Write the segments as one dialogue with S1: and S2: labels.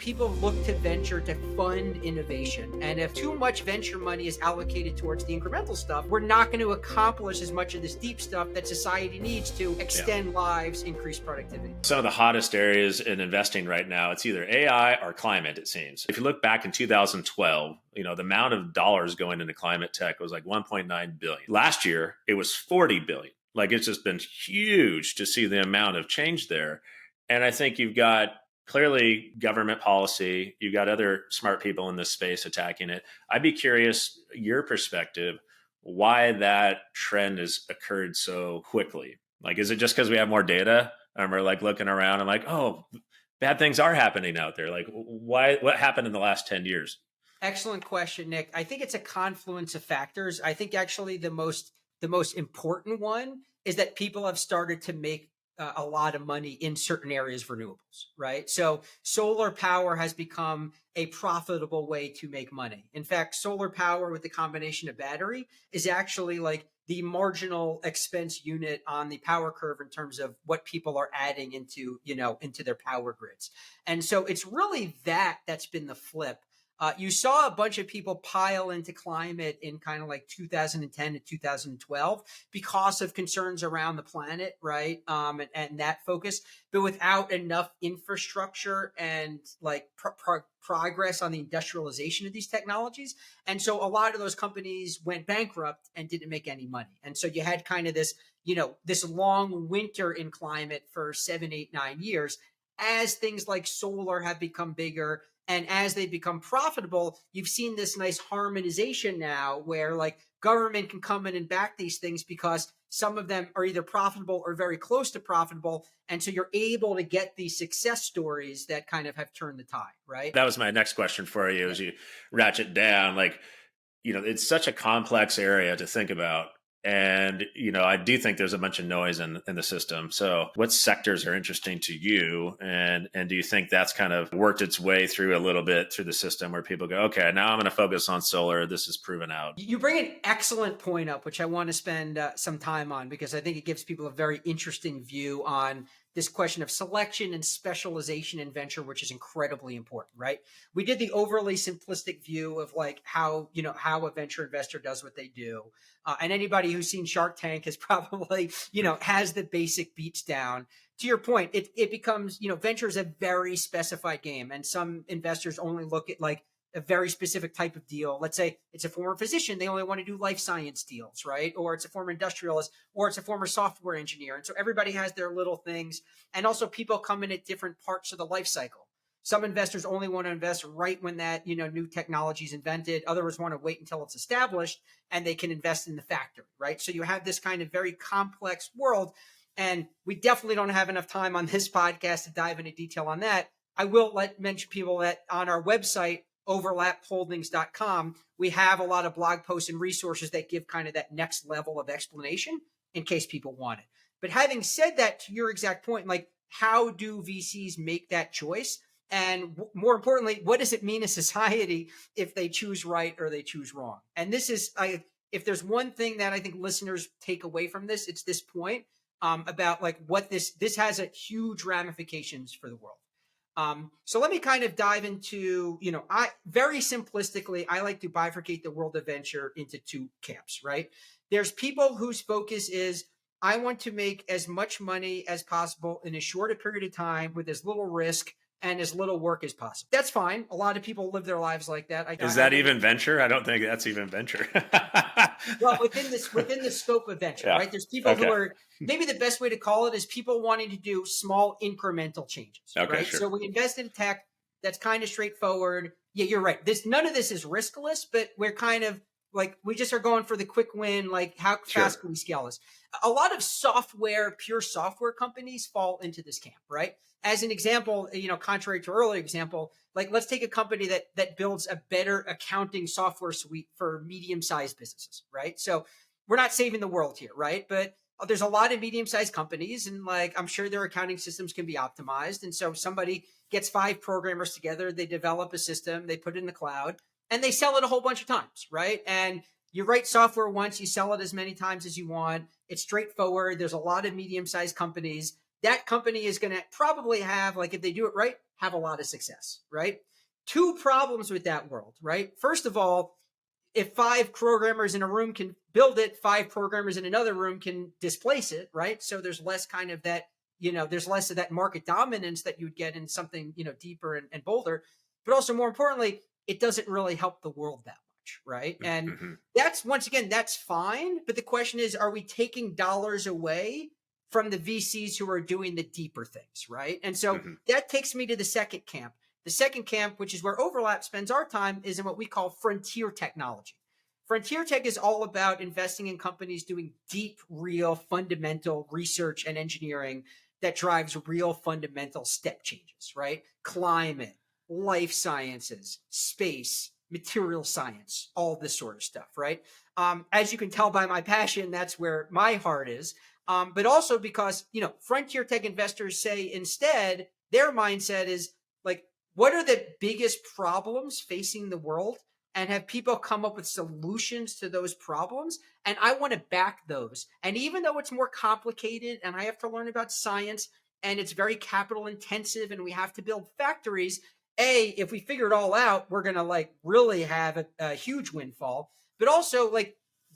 S1: People look to venture to fund innovation. And if too much venture money is allocated towards the incremental stuff, we're not going to accomplish as much of this deep stuff that society needs to extend lives, increase productivity.
S2: Some of the hottest areas in investing right now, it's either AI or climate, it seems. If you look back in 2012, the amount of dollars going into climate tech was like 1.9 billion. Last year, it was 40 billion. Like, it's just been huge to see the amount of change there. And I think you've got clearly government policy. You've got other smart people in this space attacking it. I'd be curious, your perspective, why that trend has occurred so quickly. Like, is it just because we have more data and we're like looking around and like, oh, bad things are happening out there? Like, why? What happened in the last 10 years?
S1: Excellent question, Nick. I think it's a confluence of factors. I think actually the most important one is that people have started to make a lot of money in certain areas of renewables, right? So solar power has become a profitable way to make money. In fact, solar power with the combination of battery is actually like the marginal expense unit on the power curve in terms of what people are adding into their power grids. And so it's really that's been the flip. You saw a bunch of people pile into climate in kind of like 2010 to 2012 because of concerns around the planet, right? And that focus, but without enough infrastructure and like progress on the industrialization of these technologies. And so a lot of those companies went bankrupt and didn't make any money. And so you had kind of this, this long winter in climate for 7, 8, 9 years as things like solar have become bigger. And as they become profitable, you've seen this nice harmonization now where like government can come in and back these things because some of them are either profitable or very close to profitable. And so you're able to get these success stories that kind of have turned the tide, right?
S2: That was my next question for you as you ratchet down. Like, it's such a complex area to think about. And, I do think there's a bunch of noise in the system. So what sectors are interesting to you? And do you think that's kind of worked its way through a little bit through the system where people go, okay, now I'm going to focus on solar. This is proven out.
S1: You bring an excellent point up, which I want to spend some time on because I think it gives people a very interesting view on this question of selection and specialization in venture, which is incredibly important, right? We did the overly simplistic view of like how a venture investor does what they do. And anybody who's seen Shark Tank has probably, has the basic beats down. To your point, it becomes, venture is a very specified game. And some investors only look at like a very specific type of deal. Let's say it's a former physician. They only want to do life science deals, right? Or it's a former industrialist, or it's a former software engineer. And so everybody has their little things. And also people come in at different parts of the life cycle. Some investors only want to invest right when that, new technology is invented. Others want to wait until it's established and they can invest in the factory, right? So you have this kind of very complex world. And we definitely don't have enough time on this podcast to dive into detail on that. I will mention people that on our website, overlapholdings.com, we have a lot of blog posts and resources that give kind of that next level of explanation in case people want it. But having said that, to your exact point, like how do VCs make that choice? And more importantly, what does it mean to society if they choose right or they choose wrong? And this is, if there's one thing that I think listeners take away from this, it's this point about like what this has a huge ramifications for the world. So let me kind of dive into, I very simplistically, I like to bifurcate the world of venture into two camps, right? There's people whose focus is, I want to make as much money as possible in as short a period of time with as little risk and as little work as possible. That's fine. A lot of people live their lives like that.
S2: Is that even venture? I don't think that's even venture.
S1: Well, within the scope of venture, right? There's people who are, maybe the best way to call it is people wanting to do small incremental changes, right? Sure. So we invest in tech that's kind of straightforward. Yeah, you're right. None of this is riskless, but we're kind of like, we just are going for the quick win. Like, how fast can we scale this? A lot of pure software companies fall into this camp, right? As an example, contrary to earlier example, like let's take a company that builds a better accounting software suite for medium-sized businesses, right? So we're not saving the world here, right? But there's a lot of medium-sized companies and like, I'm sure their accounting systems can be optimized. And so somebody gets 5 programmers together, they develop a system, they put it in the cloud and they sell it a whole bunch of times, right? And you write software once, you sell it as many times as you want. It's straightforward. There's a lot of medium-sized companies. That company is going to probably have, like, if they do it right, have a lot of success, right? Two problems with that world, right? First of all, if 5 programmers in a room can build it, 5 programmers in another room can displace it, right? So there's less kind of that, there's less of that market dominance that you would get in something, deeper and bolder. But also more importantly, it doesn't really help the world that much, right? And
S2: Mm-hmm.
S1: that's, once again, that's fine. But the question is, are we taking dollars away from the VCs who are doing the deeper things, right? And so
S2: Mm-hmm.
S1: that takes me to the second camp. The second camp, which is where Overlap spends our time, is in what we call frontier technology. Frontier tech is all about investing in companies doing deep, real, fundamental research and engineering that drives real fundamental step changes, right? Climate, life sciences, space, material science, all this sort of stuff, right? As you can tell by my passion, that's where my heart is. But also because, frontier tech investors say instead, their mindset is like, what are the biggest problems facing the world, and have people come up with solutions to those problems? And I want to back those. And even though it's more complicated and I have to learn about science and it's very capital intensive and we have to build factories, if we figure it all out, we're going to really have a huge windfall, but also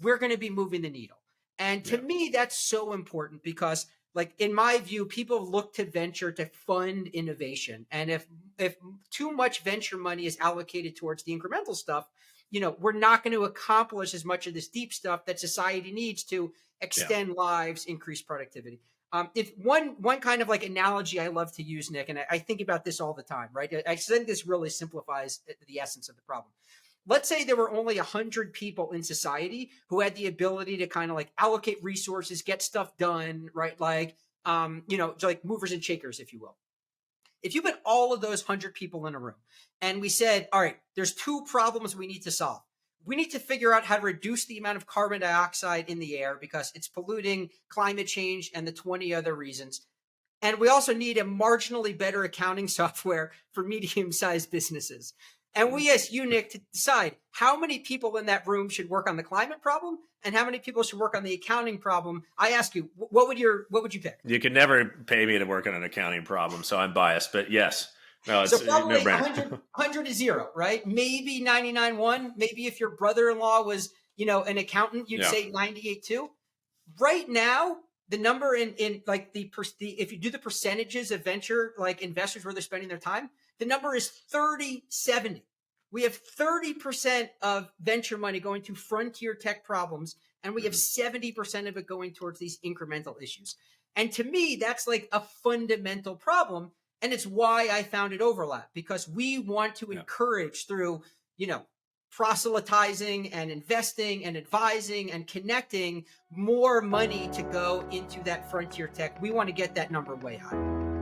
S1: we're going to be moving the needle. And to me, that's so important because in my view, people look to venture to fund innovation. And if too much venture money is allocated towards the incremental stuff, we're not going to accomplish as much of this deep stuff that society needs to extend lives, increase productivity. If one kind of analogy I love to use, Nick, and I think about this all the time, right? I think this really simplifies the essence of the problem. Let's say there were only 100 people in society who had the ability to kind of allocate resources, get stuff done, right? Like movers and shakers, if you will. If you put all of those 100 people in a room and we said, all right, there's 2 problems we need to solve. We need to figure out how to reduce the amount of carbon dioxide in the air because it's polluting, climate change, and the 20 other reasons. And we also need a marginally better accounting software for medium-sized businesses. And we asked you, Nick, to decide how many people in that room should work on the climate problem and how many people should work on the accounting problem. I ask you, what would you pick?
S2: You can never pay me to work on an accounting problem, so I'm biased. But yes, no, it's
S1: So probably
S2: no brainer.
S1: 100 is 0, right? Maybe 99.1. Maybe if your brother-in-law was, an accountant, you'd say 98.2. Right now, the number in if you do the percentages of venture investors where they're spending their time, the number is 30-70. We have 30% of venture money going to frontier tech problems, and we have 70% of it going towards these incremental issues. And to me, that's a fundamental problem. And it's why I founded Overlap, because we want to encourage through, proselytizing and investing and advising and connecting more money to go into that frontier tech. We want to get that number way high.